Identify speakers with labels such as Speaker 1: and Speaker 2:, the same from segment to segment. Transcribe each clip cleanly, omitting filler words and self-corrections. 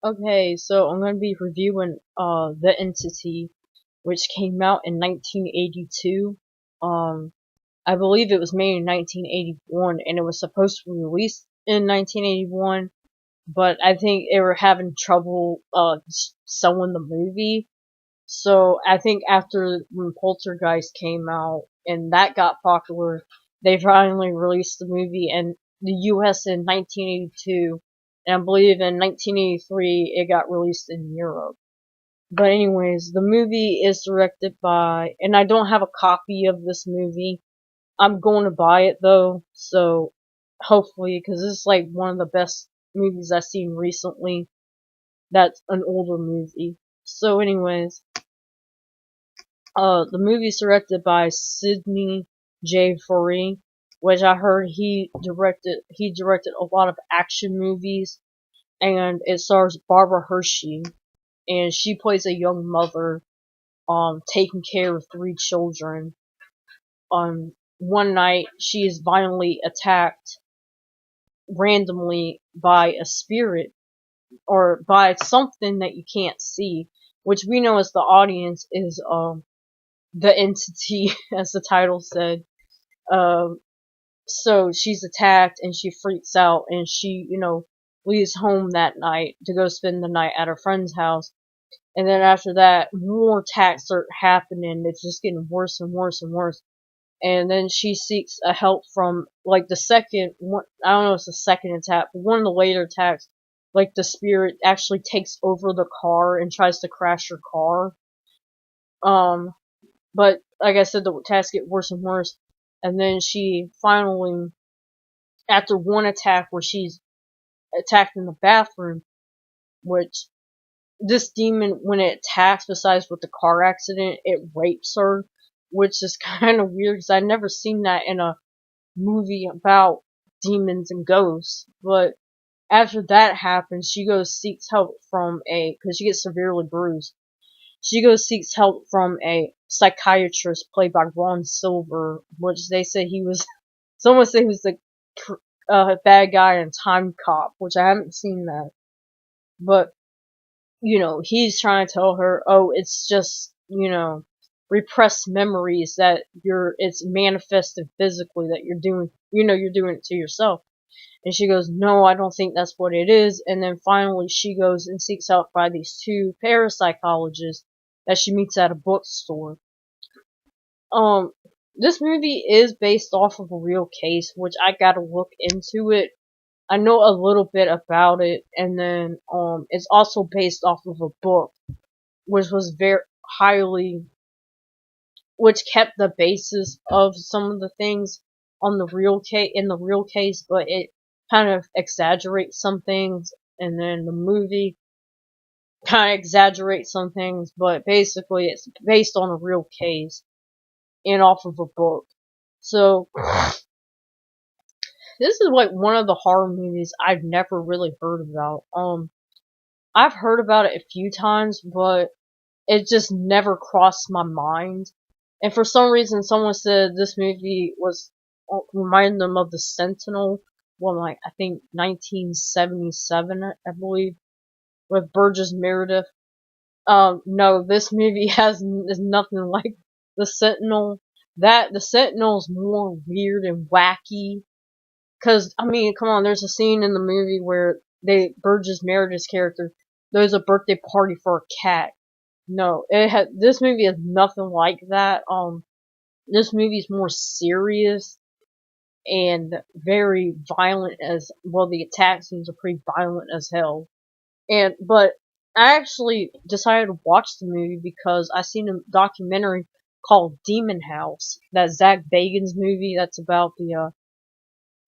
Speaker 1: Okay, so I'm gonna be reviewing The Entity, which came out in 1982. Um, I believe it was made in 1981, and it was supposed to be released in 1981, but I think they were having trouble selling the movie. So I think after when Poltergeist came out and that got popular, they finally released the movie in the US in 1982, and I believe in 1983 it got released in Europe. But anyways, the movie is directed by, and I don't have a copy of this movie. I'm going to buy it though, so hopefully, because this is like one of the best movies I've seen recently. That's an older movie. So anyways, the movie's directed by Sidney J. Furie, which I heard he directed a lot of action movies, and it stars Barbara Hershey, and she plays a young mother, taking care of three children. One night she is violently attacked randomly by a spirit, or by something that you can't see, which we know as the audience is, the entity, as the title said. Um, so she's attacked and she freaks out and she, leaves home that night to go spend the night at her friend's house. And then after that, more attacks start happening. It's just getting worse and worse and worse. And then she seeks a help from, like, the second one. I don't know if it's the second attack, but one of the later attacks, like, the spirit actually takes over the car and tries to crash her car. But like I said, the attacks get worse and worse. And then she finally, after one attack where she's attacked in the bathroom, which this demon, when it attacks, besides with the car accident, it rapes her, which is kind of weird because I've never seen that in a movie about demons and ghosts. But after that happens, she goes seeks help from because she gets severely bruised. She goes seeks help from a psychiatrist played by Ron Silver, which they say he was. Someone said he was the bad guy in Time Cop, which I haven't seen that. But he's trying to tell her, oh, it's just repressed memories that it's manifested physically that you're doing it to yourself. And she goes, no, I don't think that's what it is. And then finally she goes and seeks out by these two parapsychologists that she meets at a bookstore. Um, this movie is based off of a real case, which I gotta look into it. I know a little bit about it, and then, it's also based off of a book, which was very highly, which kept the basis of some of the things on the real case, in the real case, but it kind of exaggerates some things, and then the movie kind of exaggerates some things, but basically it's based on a real case and off of a book. So, this is like one of the horror movies I've never really heard about. I've heard about it a few times, but it just never crossed my mind. And for some reason, someone said this movie was reminded them of The Sentinel, well, like I think 1977, I believe, with Burgess Meredith. No, this movie is nothing like The Sentinel. The Sentinel's more weird and wacky. Cause, I mean, come on, there's a scene in the movie where Burgess Meredith's character, there's a birthday party for a cat. No, this movie is nothing like that. This movie's more serious and very violent as well. The attack scenes are pretty violent as hell. But I actually decided to watch the movie because I seen a documentary called Demon House, that Zach Bagans movie that's about the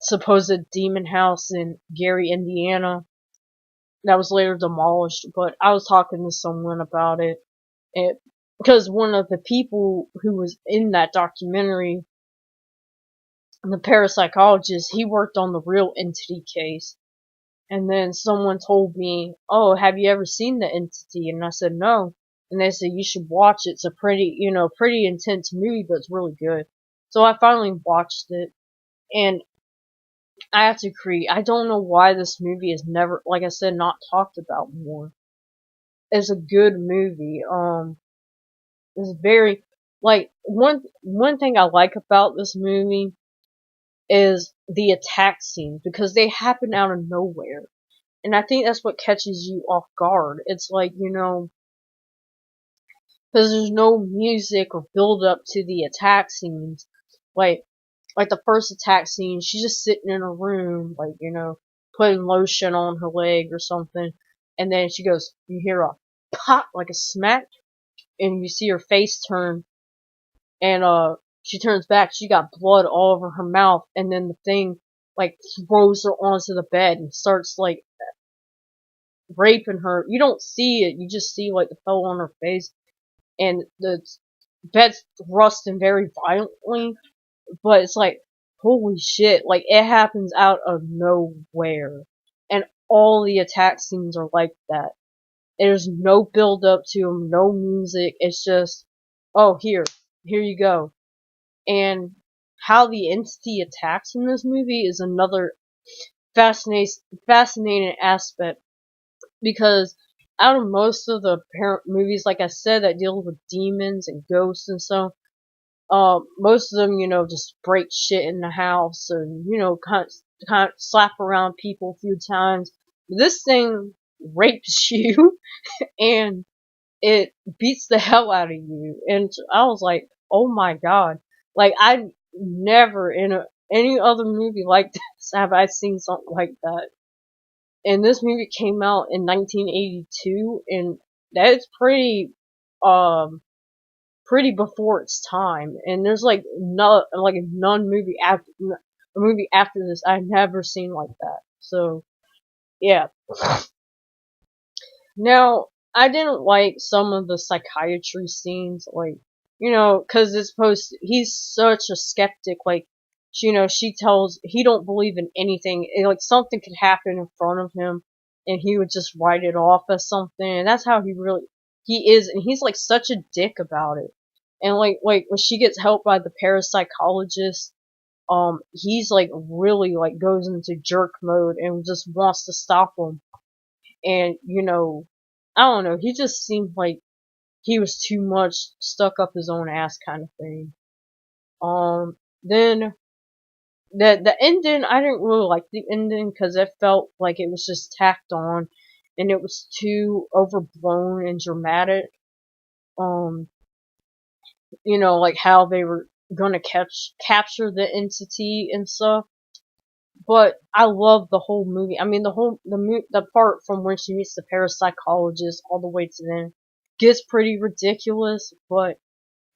Speaker 1: supposed demon house in Gary, Indiana, that was later demolished. But I was talking to someone about it, because one of the people who was in that documentary, the parapsychologist, he worked on the real entity case. And then someone told me, oh, have you ever seen the entity? And I said, no. And they said, you should watch it. It's a pretty intense movie, but it's really good. So I finally watched it. And I have to agree. I don't know why this movie is never, like I said, not talked about more. It's a good movie. It's very, like, one thing I like about this movie is the attack scenes, because they happen out of nowhere. And I think that's what catches you off guard. It's like, because there's no music or build up to the attack scenes. Like, like the first attack scene, she's just sitting in a room, like, putting lotion on her leg or something. And then she goes, you hear a pop, like a smack, and you see her face turn, and she turns back, she got blood all over her mouth, and then the thing, like, throws her onto the bed and starts, like, raping her. You don't see it, you just see, like, the fellow on her face, and the bed's thrusting very violently, but it's like, holy shit, like, it happens out of nowhere. And all the attack scenes are like that. There's no build up to them, no music, it's just, oh, here you go. And how the entity attacks in this movie is another fascinating aspect, because out of most of the parent movies, like I said, that deal with demons and ghosts and stuff, most of them, just break shit in the house and, kind of slap around people a few times. This thing rapes you and it beats the hell out of you. And I was like, oh my god. Like, I never in any other movie like this have I seen something like that. And this movie came out in 1982, and that's pretty before its time. And there's like a movie after this I've never seen like that. So yeah. Now, I didn't like some of the psychiatry scenes, like, cause he's such a skeptic, like, she tells, he don't believe in anything, like, something could happen in front of him, and he would just write it off as something, and that's how he is, and he's, like, such a dick about it. And, like, when she gets helped by the parapsychologist, he's, like, really, like, goes into jerk mode and just wants to stop him. And, I don't know, he just seemed like he was too much stuck up his own ass kind of thing. Then, the ending, I didn't really like the ending, because it felt like it was just tacked on, and it was too overblown and dramatic. Like how they were gonna capture the entity and stuff. But I love the whole movie. I mean, the part from when she meets the parapsychologist all the way to then gets pretty ridiculous, but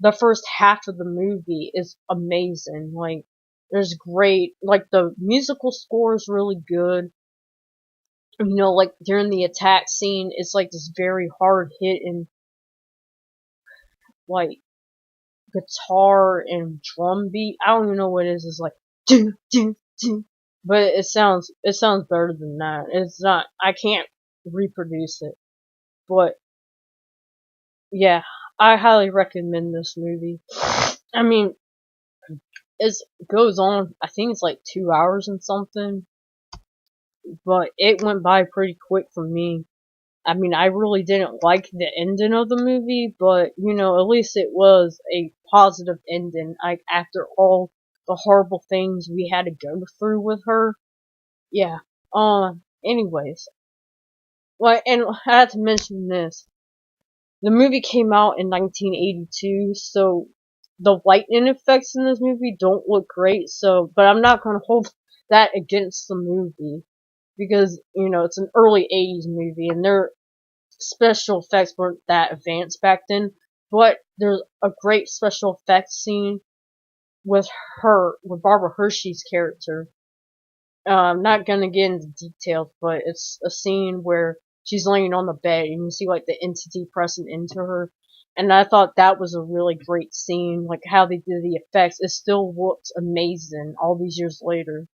Speaker 1: the first half of the movie is amazing. Like, there's great, like, the musical score is really good. Like, during the attack scene, it's like this very hard hitting, like, guitar and drum beat. I don't even know what it is. It's like, do, do, do. But it sounds better than that. It's not, I can't reproduce it. But, yeah, I highly recommend this movie. I mean, it goes on, I think it's like 2 hours and something, but it went by pretty quick for me. I mean, I really didn't like the ending of the movie, but, at least it was a positive ending, like, after all the horrible things we had to go through with her. Yeah. Anyways. Well, and I had to mention this. The movie came out in 1982, so the lightning effects in this movie don't look great, but I'm not gonna hold that against the movie, because, it's an early 80s movie, and their special effects weren't that advanced back then, but there's a great special effects scene with Barbara Hershey's character. I'm not gonna get into details, but it's a scene where she's laying on the bed and you see, like, the entity pressing into her. And I thought that was a really great scene, like how they did the effects. It still looks amazing all these years later.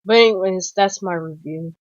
Speaker 1: But anyways, that's my review.